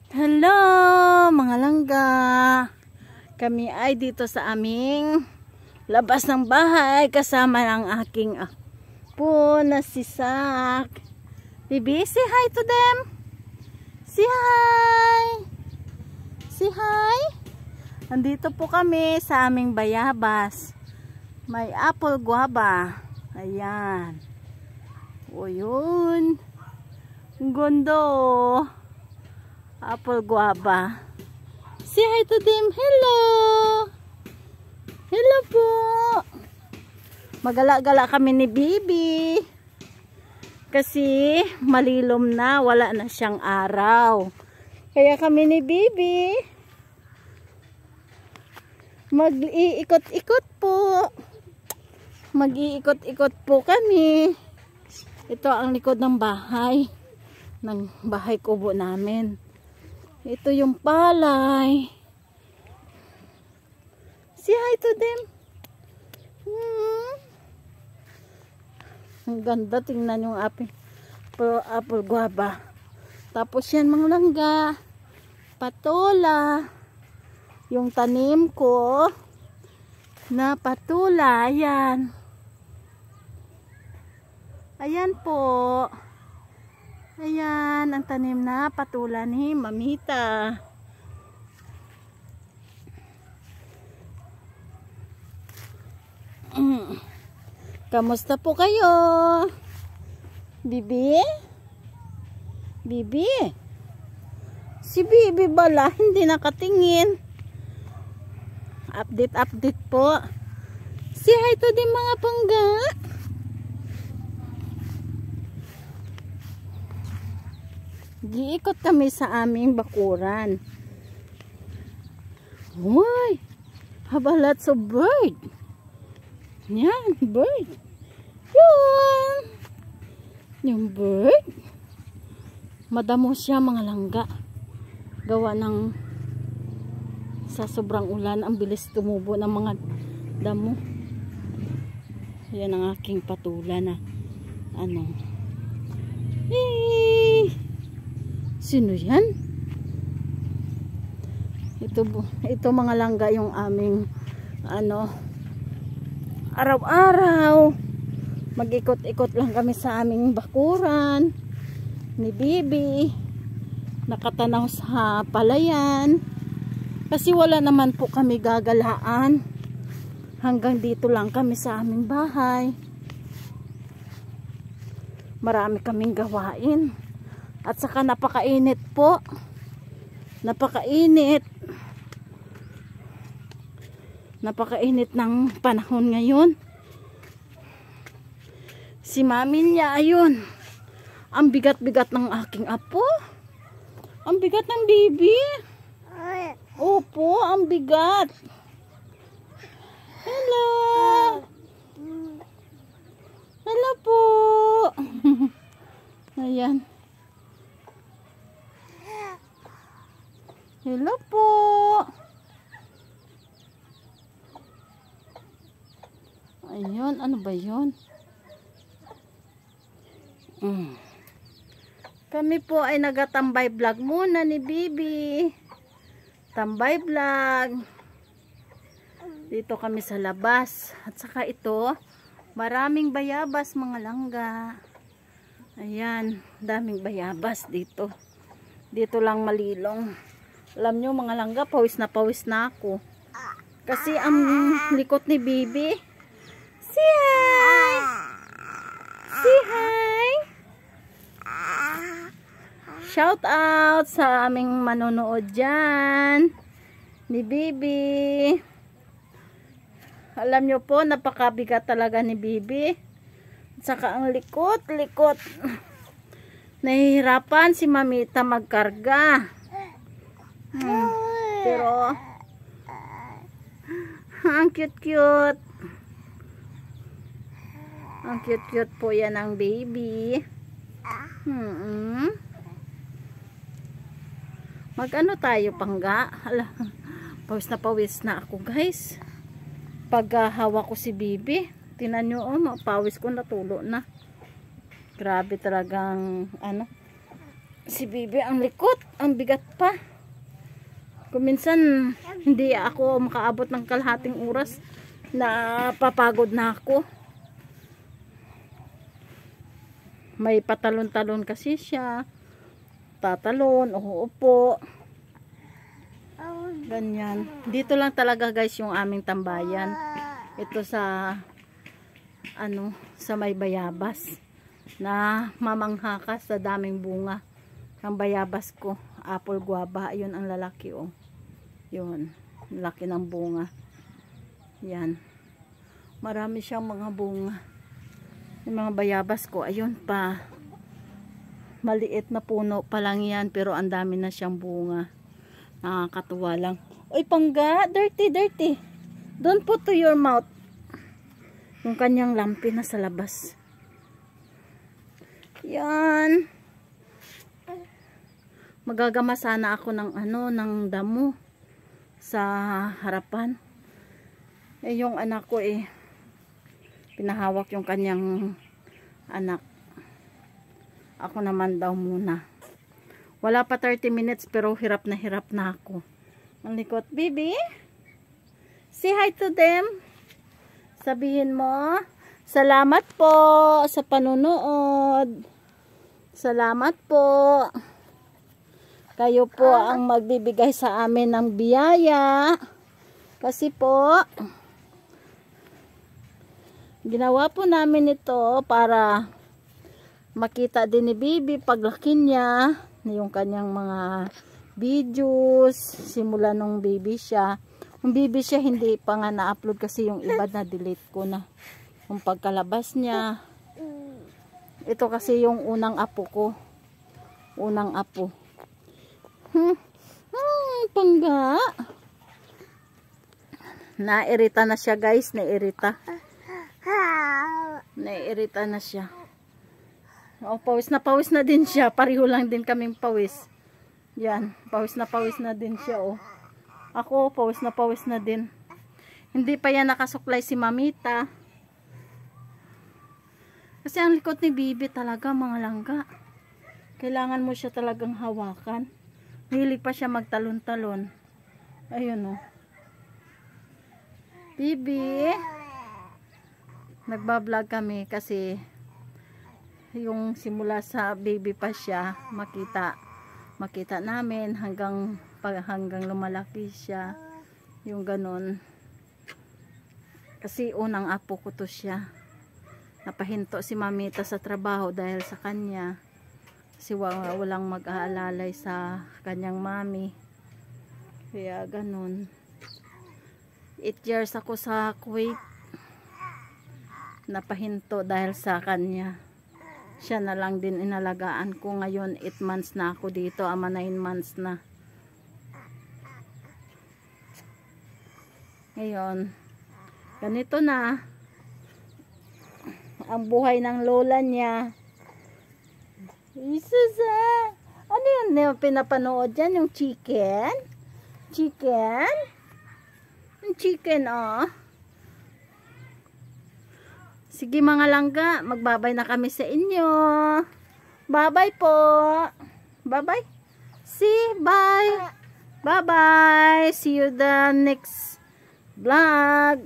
Hello mga langga. Kami ay dito sa aming labas ng bahay kasama ng aking apo na si Sak. Bibi, say hi to them. Say hi. Say hi. Andito po kami sa aming bayabas. May apple guava. Ayan. O yun. Ang ganda oh. Apple guava. Say hi to them. Hello. Hello po. Magala-gala kami ni Bibi. Kasi malilom na. Wala na siyang araw. Kaya kami ni Bibi mag-iikot-ikot po. Mag-iikot-ikot po kami. Ito ang likod ng bahay. Ng bahay kubo namin. Ito yung palay. Say hi to them. Ang ganda. Tingnan yung apple guava. Tapos yan mga langga. Patola. Yung tanim ko na patula. Ayan. Ayan po. Ayan, ang tanim na patula ni Mamita. Kamusta po kayo? Bibi? Bibi? Si Bibi bala, hindi nakatingin. Update po. Say hi to the mga pangga. Giikot kami sa aming bakuran. Uy! Have lots of bird. Yan, bird. Yun! Yung bird. Madamo siya mga langga. Gawa ng sa sobrang ulan, ang bilis tumubo ng mga damo. Yan ang aking patula na ano. Sino yan? Ito mga langga yung aming ano, araw-araw mag-ikot-ikot lang kami sa aming bakuran ni Bibi, nakatanaw sa palayan kasi wala naman po kami gagalaan, hanggang dito lang kami sa aming bahay. Marami kaming gawain. At saka napakainit po. Napakainit. Napakainit ng panahon ngayon. Si mami niya, ayun. Ang bigat-bigat ng aking apo. Ang bigat ng Bibi. Opo, ang bigat. Hello. Hello po. Ayan. Hello po. Ayun, ano ba yun? Kami po ay nagatambay vlog muna ni Bibi. Tambay vlog. Dito kami sa labas. At saka ito, maraming bayabas mga langga. Ayan, daming bayabas dito. Dito lang malilong. Alam nyo mga langga, pawis na ako. Kasi ang likot ni Bibi. Say hi! Say hi! Shout out sa aming manonood dyan ni Bibi. Alam nyo po, napakabigat talaga ni Bibi. Saka ang likot. Nahihirapan si Mamita magkarga. Pero ang cute. Ang cute po yan ang baby. Mag-ano tayo pangga? Hala, pawis na ako guys. Pag hawak ko si Bibi, tinan nyo pawis ko natulo na. Grabe talagang ano. Si Bibi ang likot, ang bigat pa. Kung minsan hindi ako makaabot ng kalahating oras, na papagod na ako. May patalon-talon kasi siya. Tatalon, uupo. Ganyan. Dito lang talaga guys yung aming tambayan. Ito sa sa may bayabas na mamangha sa daming bunga. Ang bayabas ko, apple guava, ayun ang lalaki oh. Yun, laki ng bunga. Yan. Marami siyang mga bunga. Yung mga bayabas ko, ayun pa. Maliit na puno pa lang yan, pero ang dami na siyang bunga. Nakakatuwa lang. Uy, pangga, dirty, dirty. Don't put to your mouth. Yung kanyang lampi na sa labas. Yan. Magagama sana ako ng ng damo sa harapan. Yung anak ko pinahawak yung kanyang anak. Ako naman daw muna. Wala pa 30 minutes pero hirap na ako. Ang likot, Bibi. Say hi to them. Sabihin mo, salamat po sa panunood. Salamat po. Kayo po ang magbibigay sa amin ng biyaya. Kasi po, ginawa po namin ito para makita din ni Bibi paglaki niya, yung kanyang mga videos, simula nung baby siya. Yung baby siya hindi pa nga na-upload kasi yung iba na delete ko na. Yung pagkalabas niya. Ito kasi yung unang apo ko. Unang apo. Pangga. Nairita na siya guys, nairita. Nairita na siya. Oh, pawis na din siya. Pareho lang din kaming pawis. Yan, pawis na din siya oh. Ako, pawis na din. Hindi pa yan nakasuklay si Mamita. Kasi ang likot ni Bibi talaga mga langga. Kailangan mo siya talagang hawakan. Hilig pa siya magtalon-talon. Ayun oh. Bibi. Nagbablog kami kasi yung simula sa baby pa siya, makita namin hanggang lumalaki siya. Yung ganun. Kasi unang apo ko to siya. Napahinto si Mamita sa trabaho dahil sa kanya. Kasi walang mag-aalalay sa kanyang mami. Kaya ganun. 8 years ako sa Kuwait. Napahinto dahil sa kanya. Siya na lang din inalagaan ko. Ngayon 8 months na ako dito. Ama 9 months na. Ngayon, ganito na ang buhay ng lola niya. Isusa! Ano yun? Pinapanood dyan? Yung chicken? Chicken? Yung chicken, oh. Sige mga langga, magbabay na kami sa inyo. Bye-bye po. Bye-bye. See, bye. Bye-bye. See you the next vlog.